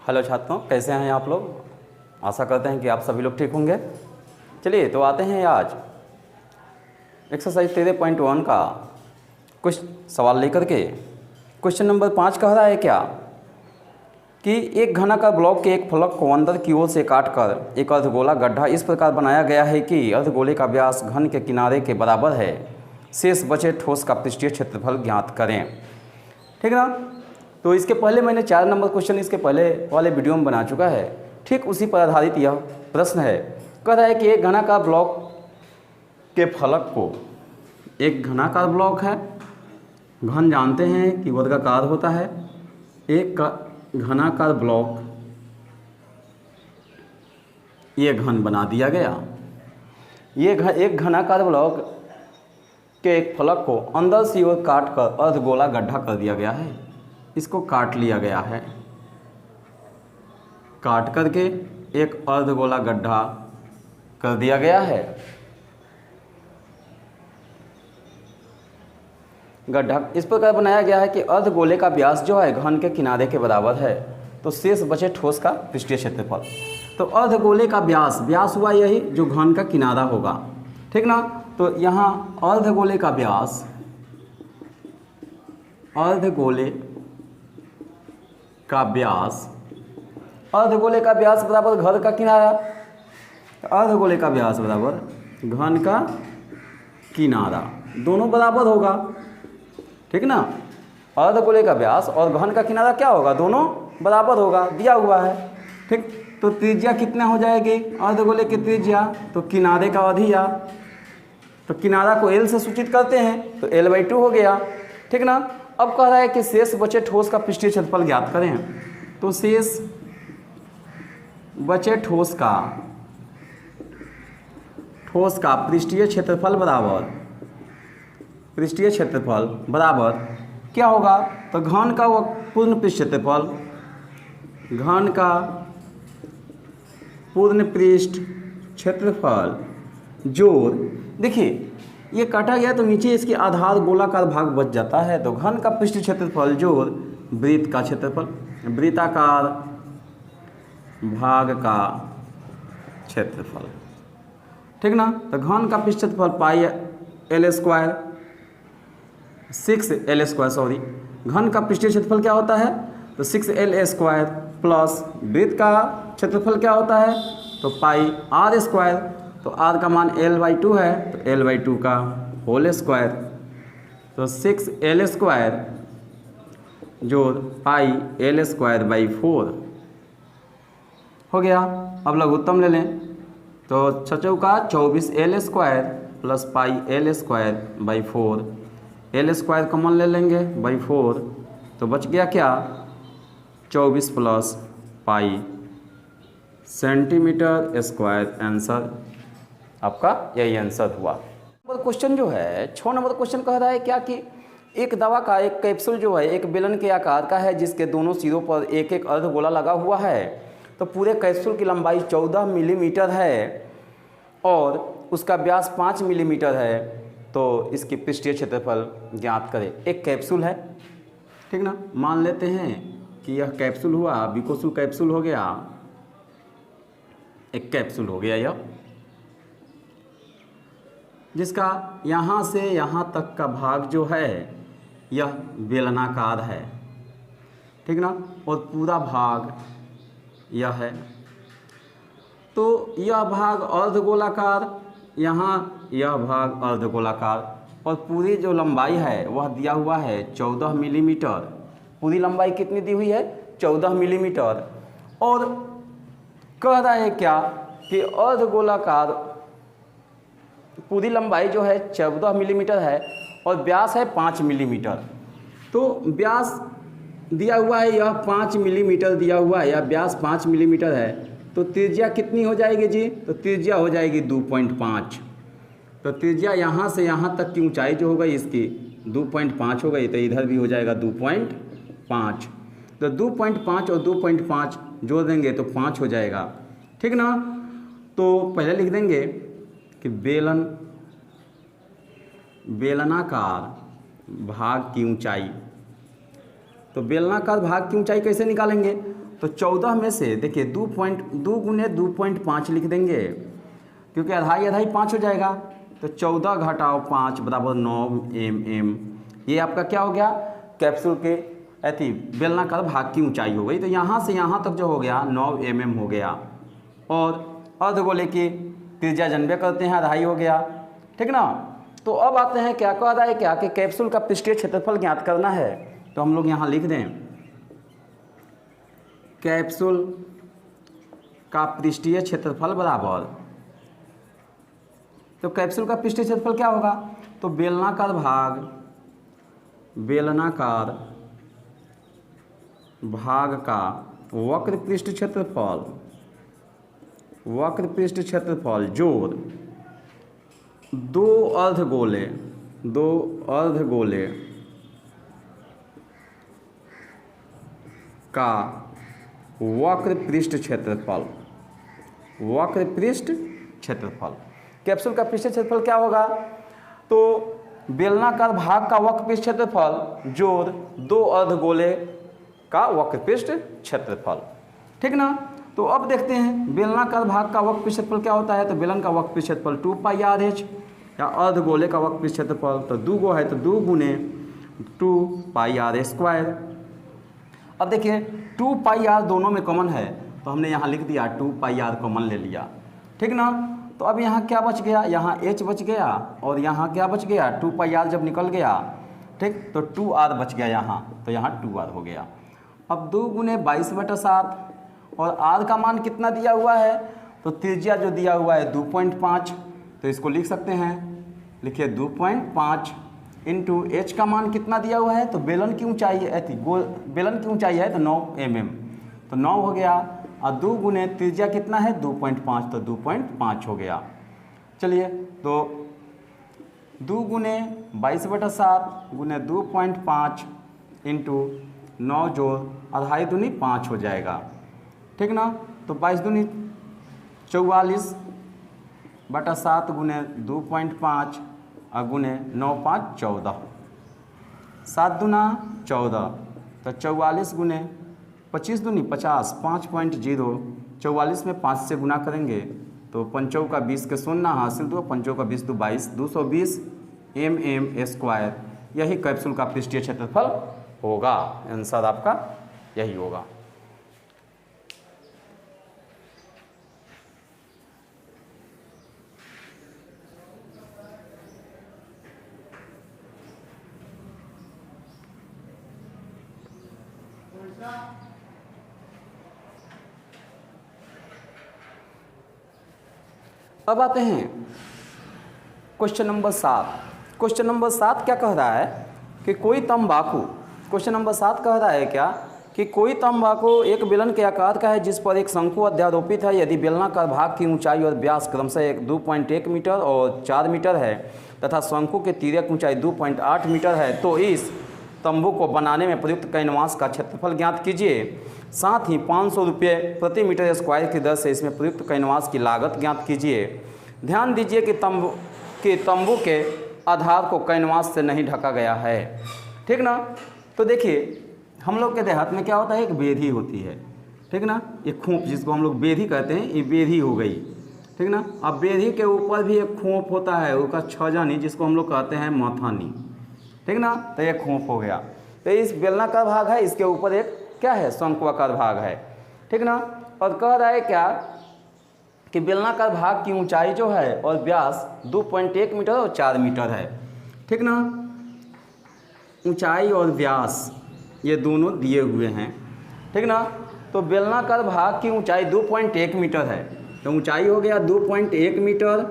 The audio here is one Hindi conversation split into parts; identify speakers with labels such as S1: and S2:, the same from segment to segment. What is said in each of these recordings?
S1: हेलो छात्रों, कैसे हैं आप लोग। आशा करते हैं कि आप सभी लोग ठीक होंगे। चलिए तो आते हैं आज एक्सरसाइज 13.1 का कुछ सवाल लेकर के। क्वेश्चन नंबर 5 कह रहा है क्या कि एक घनाकार ब्लॉक के एक फलक को अंदर की ओर से काटकर एक अर्धगोला गड्ढा इस प्रकार बनाया गया है कि अर्धगोले का व्यास घन के किनारे के बराबर है। शेष बचे ठोस का पृष्ठीय क्षेत्रफल ज्ञात करें। ठीक ना। तो इसके पहले मैंने 4 नंबर क्वेश्चन इसके पहले वाले वीडियो में बना चुका है। ठीक उसी पर आधारित यह प्रश्न है। कह रहा है कि एक घनाकार ब्लॉक के फलक को, एक घनाकार ब्लॉक है, घन जानते हैं कि वर्गाकार होता है। एक घनाकार ब्लॉक ये घन बना दिया गया। ये एक घनाकार ब्लॉक के एक फलक को अंदर से ओर काट कर अर्धगोला गड्ढा कर दिया गया है। इसको काट लिया गया है, काट करके एक अर्धगोला गड्ढा कर दिया गया है। गड्ढा इस प्रकार बनाया गया है कि अर्धगोले का व्यास जो है घन के किनारे के बराबर है। तो शेष बचे ठोस का पृष्ठीय क्षेत्रफल। तो अर्धगोले का व्यास हुआ यही जो घन का किनारा होगा। ठीक ना। तो यहाँ अर्धगोले का व्यास, अर्धगोले का व्यास बराबर घर का किनारा। अर्धगोले का व्यास बराबर घन का किनारा, दोनों बराबर होगा। ठीक ना। अर्धगोले का व्यास और घन का किनारा क्या होगा, दोनों बराबर होगा, दिया हुआ है। ठीक। तो त्रिज्या कितना हो जाएगी अर्धगोले की त्रिज्या, तो किनारे का अधिया, तो किनारा को L से सूचित करते हैं, तो L/2 हो गया। ठीक ना। अब कह रहा है कि शेष बचे ठोस का पृष्ठीय क्षेत्रफल ज्ञात करें। तो शेष बचे ठोस का पृष्ठीय क्षेत्रफल बराबर क्या होगा, तो घन का वो पूर्ण पृष्ठ क्षेत्रफल, घन का पूर्ण पृष्ठ क्षेत्रफल जोड़, देखिए ये काटा गया तो नीचे इसके आधार गोलाकार भाग बच जाता है। तो घन का पृष्ठ क्षेत्रफल जोड़ वृत्त का क्षेत्रफल, वृत्ताकार भाग का क्षेत्रफल। ठीक ना। तो घन का पृष्ठ क्षेत्रफल पाई L² 6L² सॉरी, घन का पृष्ठीय क्षेत्रफल क्या होता है, तो 6L² प्लस वृत्त का क्षेत्रफल क्या होता है, तो पाई R²। तो R का मान L/2 है, तो L/2 का होल स्क्वायर, तो 6L² जोड़ पाई L²/4 हो गया। अब लघुत्तम ले लें, तो 6 चौका 24L² plus pi L²/4, L² common ले लेंगे बाई 4, तो बच गया क्या 24 plus pi centimetre square. Answer आपका यही आंसर हुआ। क्वेश्चन जो है 6 नंबर क्वेश्चन कह रहा है क्या कि एक दवा का एक कैप्सूल जो है एक बेलन के आकार का है जिसके दोनों सिरों पर एक एक अर्धगोला लगा हुआ है। तो पूरे कैप्सूल की लंबाई 14 मिलीमीटर है और उसका व्यास 5 मिलीमीटर है। तो इसकी पृष्ठीय क्षेत्रफल ज्ञात करें। एक कैप्सूल है, ठीक ना। मान लेते हैं कि यह कैप्सूल हुआ, विकोसूल कैप्सूल हो गया, एक कैप्सूल हो गया यह, जिसका यहाँ से यहाँ तक का भाग जो है यह बेलनाकार है। ठीक ना। और पूरा भाग यह है, तो यह भाग अर्धगोलाकार, यहाँ यह भाग अर्धगोलाकार, और पूरी जो लंबाई है वह दिया हुआ है 14 मिलीमीटर। पूरी लंबाई कितनी दी हुई है, 14 मिलीमीटर। और कह रहा है क्या कि अर्धगोलाकार पूरी लंबाई जो है 14 मिलीमीटर है और व्यास है 5 मिलीमीटर। तो व्यास दिया हुआ है यह 5 मिलीमीटर दिया हुआ है, यह व्यास 5 मिलीमीटर है। तो त्रिज्या कितनी हो जाएगी जी, तो त्रिज्या हो जाएगी 2.5। तो त्रिज्या यहाँ से यहाँ तक की ऊंचाई जो हो गई इसकी 2.5 हो गई, तो इधर भी हो जाएगा 2.5। तो 2.5 और 2.5 जोड़ देंगे तो 5 हो जाएगा। ठीक ना। तो पहले लिख देंगे कि बेलनाकार भाग की ऊंचाई। तो बेलनाकार भाग की ऊंचाई कैसे निकालेंगे, तो 14 में से देखिए 2 गुने 2.5 लिख देंगे, क्योंकि अढ़ाई अढ़ाई 5 हो जाएगा। तो 14 घटाओ 5 बराबर 9 mm। ये आपका क्या हो गया, कैप्सूल के ऐसी बेलनाकार भाग की ऊंचाई हो गई। तो यहाँ से यहाँ तक जो हो गया 9 mm हो गया। और अर्धगोले की त्रिज्या जानबे करते हैं, अढ़ाई हो गया, ठीक ना। तो अब आते हैं क्या कह रहा है, क्या कि कैप्सूल का पृष्ठीय क्षेत्रफल ज्ञात करना है। तो हम लोग यहाँ लिख दें कैप्सूल का पृष्ठीय क्षेत्रफल बराबर, तो कैप्सूल का पृष्ठीय क्षेत्रफल क्या होगा, तो बेलनाकार भाग का वक्र पृष्ठ क्षेत्रफल जोड़ दो अर्धगोले का वक्र पृष्ठ क्षेत्रफल। कैप्सूल का पृष्ठ क्षेत्रफल क्या होगा, तो बेलनाकार भाग का वक्र पृष्ठ क्षेत्रफल जोड़ दो अर्धगोले का वक्र पृष्ठ क्षेत्रफल, ठीक ना। तो अब देखते हैं बेलनाकार भाग का वक्र पृष्ठ क्षेत्रफल क्या होता है। तो बेलन का वक्र पृष्ठ क्षेत्रफल 2πr/h, या अर्धगोले का वक्र पृष्ठ क्षेत्रफल तो 2 गो है तो 2 गुने 2πr²। अब देखिए 2πr दोनों में कॉमन है, तो हमने यहाँ लिख दिया 2πr कॉमन ले लिया, ठीक ना। तो अब यहाँ क्या बच गया, यहाँ h बच गया, और यहाँ क्या बच गया 2πr जब निकल गया, ठीक, तो 2r बच गया यहाँ, तो यहाँ 2r हो गया। अब 2 गुने 22/7, और r का मान कितना दिया हुआ है, तो त्रिज्या जो दिया हुआ है 2.5, तो इसको लिख सकते हैं, लिखिए 2.5 इंटू h का मान कितना दिया हुआ है, तो बेलन की ऊंचाई बेलन की ऊंचाई है तो 9 mm, तो 9 हो गया। और 2 गुने त्रिज्या कितना है 2.5, तो 2.5 हो गया। चलिए तो 2 गुने 22/7 गुने 2.5 इंटू 9 जोड़ अढ़ाई दूनी 5 हो जाएगा, ठीक ना। तो 22 दूनी 44/7 गुने 2.5 और गुने 9 5 14, 7 दूना 14, तो 44 गुने 25 दूनी 50, 5.0, 44 में 5 से गुना करेंगे तो 5 का 20 के शून्य हासिल, 2 5 का 20 तो 22, 220 mm²। यही कैप्सूल का पृष्ठीय क्षेत्रफल होगा। आंसर आपका यही होगा। अब आते हैं क्वेश्चन नंबर 7। क्वेश्चन नंबर 7 क्या कह रहा है कि कोई तंबाकू, क्वेश्चन नंबर 7 कह रहा है क्या कि कोई तंबाकू एक बेलन के आकार का है जिस पर एक शंकु अध्यारोपित है। यदि बेलनाकार भाग की ऊंचाई और व्यास क्रमशः 2.1 मीटर और 4 मीटर है तथा शंकु के तिर्यक ऊंचाई 2.8 मीटर है, तो इस तंबू को बनाने में प्रयुक्त कैनवास का क्षेत्रफल ज्ञात कीजिए। साथ ही 500 रुपये प्रति मीटर स्क्वायर की दर से इसमें प्रयुक्त कैनवास की लागत ज्ञात कीजिए। ध्यान दीजिए कि तंबू के आधार को कैनवास से नहीं ढका गया है, ठीक ना। तो देखिए हम लोग के देहात में क्या होता है, एक बेधी होती है, ठीक ना। ये खोप जिसको हम लोग बेधी कहते हैं, ये बेधी हो गई, ठीक ना। अब बेधी के ऊपर भी एक खोप होता है, उसका छजानी जिसको हम लोग कहते हैं मथानी, ठीक ना। तो ये खोप हो गया। तो इस बेलनाकार भाग है, इसके ऊपर एक क्या है शंक्वाकार भाग है, ठीक ना। और कह रहा है क्या कि बेलनाकार भाग की ऊंचाई जो है और व्यास 2.1 मीटर और 4 मीटर है, ठीक ना। ऊंचाई और व्यास ये दोनों दिए हुए हैं, ठीक ना। तो बेलनाकार भाग की ऊंचाई 2.1 मीटर है, तो ऊंचाई हो गया 2.1 मीटर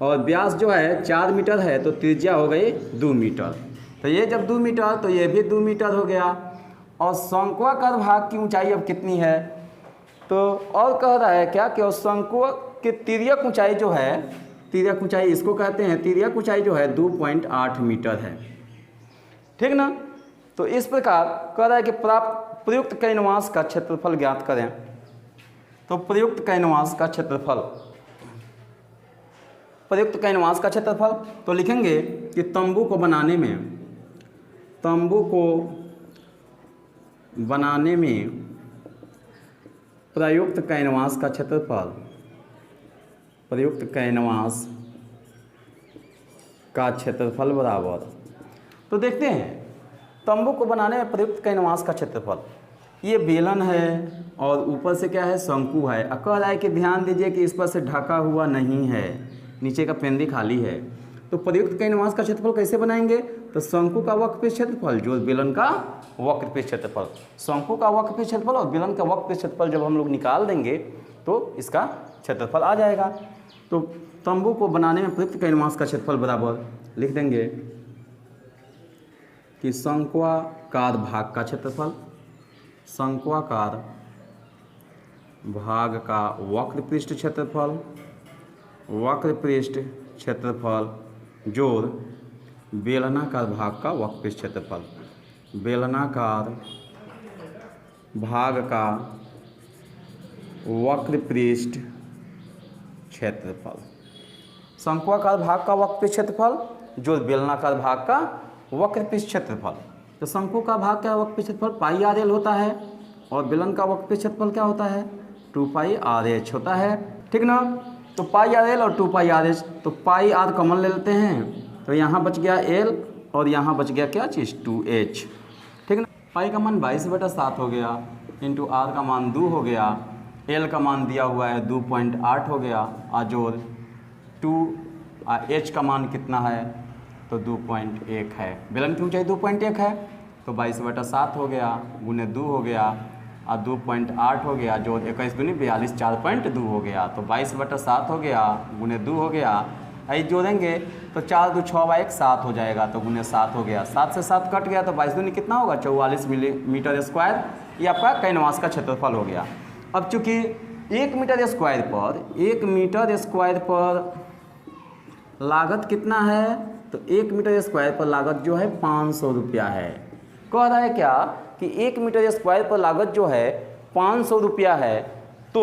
S1: और व्यास जो है 4 मीटर है, तो त्रिज्या हो गई 2 मीटर। तो ये जब 2 मीटर तो ये भी 2 मीटर हो गया। और शंक्वाकार भाग की ऊंचाई अब कितनी है, तो और कह रहा है क्या कि शंकु की तिर्यक ऊंचाई जो है, तिर्यक ऊंचाई इसको कहते हैं, तिर्यक ऊंचाई जो है 2.8 मीटर है, ठीक ना। तो इस प्रकार कह रहा है कि प्रयुक्त कैनवास का क्षेत्रफल ज्ञात करें। तो प्रयुक्त कैनवास का क्षेत्रफल, प्रयुक्त कैनवास का क्षेत्रफल तो लिखेंगे कि तंबू को बनाने में प्रयुक्त कैनवास का क्षेत्रफल, प्रयुक्त कैनवास का क्षेत्रफल बराबर। तो देखते हैं तंबू को बनाने में प्रयुक्त कैनवास का क्षेत्रफल, ये बेलन है और ऊपर से क्या है, शंकु है। कह रहा है कि ध्यान दीजिए कि इस पर से ढका हुआ नहीं है, नीचे का पेंदी खाली है। तो प्रयुक्त कैनवास का क्षेत्रफल कैसे बनाएंगे, तो शंकु का वक्रपृष्ठ क्षेत्रफल जो बेलन का वक्रपृष्ठ क्षेत्रफल, शंकु का वक्रपृष्ठ क्षेत्रफल और बेलन का वक्रपृष्ठ क्षेत्रफल जब हम लोग निकाल देंगे तो इसका क्षेत्रफल आ जाएगा। तो तंबू को बनाने में प्रयुक्त कैनवास का क्षेत्रफल बराबर लिख देंगे कि शंक्वाकार भाग का क्षेत्रफल, शंक्वाकार भाग का वक्रपृष्ठ क्षेत्रफल, वक्रपृष्ठ क्षेत्रफल जोड़ बेलनाकार भाग का वक्रपृष्ठ क्षेत्रफल, बेलनाकार भाग का वक्रपृष्ठ क्षेत्रफल, शंक्वाकार भाग का वक्रपृष्ठ क्षेत्रफल जो बेलनाकार भाग का वक्रपृष्ठ क्षेत्रफल। तो शंकु का भाग का वक्रपृष्ठ क्षेत्रफल पाई आर एल होता है और बेलन का वक्रपृष्ठ क्षेत्रफल क्या होता है, 2 पाई आर एच होता है, ठीक ना। तो पाई आर एल और 2 पाई आर एच, तो पाई आर कॉमन ले लेते हैं, तो यहाँ बच गया एल और यहाँ बच गया क्या चीज़ 2h, ठीक ना। पाई का मान 22/7 हो गया, इंटू आर का मान 2 हो गया, एल का मान दिया हुआ है 2.8 हो गया, आजोर 2h का मान कितना है, तो 2.1 है। बेलन की ऊंचाई 2.1 है, तो 22/7 हो गया, गुने 2 हो गया और 2.8 हो गया, जो 21 दूनी 42, 4.2 हो गया, तो 22/7 हो गया, गुने 2 हो गया, आई जोड़ेंगे तो 4 2 6 1 7 हो जाएगा, तो गुने 7 हो गया, 7 से 7 कट गया, तो 22 दूनी कितना होगा, 44 मिलीमीटर स्क्वायर। ये आपका कैनवास का क्षेत्रफल हो गया। अब चूँकि 1 मीटर स्क्वायर पर लागत कितना है, तो 1 मीटर स्क्वायर पर लागत जो है 500 रुपया है। कह रहा है क्या कि 1 मीटर स्क्वायर पर लागत जो है 500 रुपया है, तो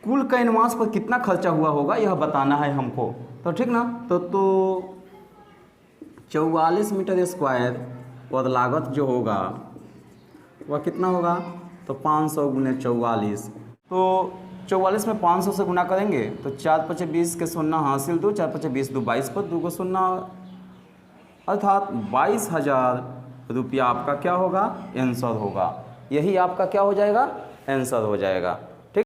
S1: कुल कैनवास पर कितना खर्चा हुआ होगा यह बताना है हमको, तो ठीक ना। तो 44 मीटर स्क्वायर पर लागत जो होगा वह कितना होगा, तो 500 गुने 44, तो 44 में 500 से गुना करेंगे तो 4 5 20 के शून्य हासिल 2, 4 5 20 2 22 पर 2 को शून्य, अर्थात 22,000 रुपया आपका क्या होगा, आंसर होगा। यही आपका क्या हो जाएगा, आंसर हो जाएगा।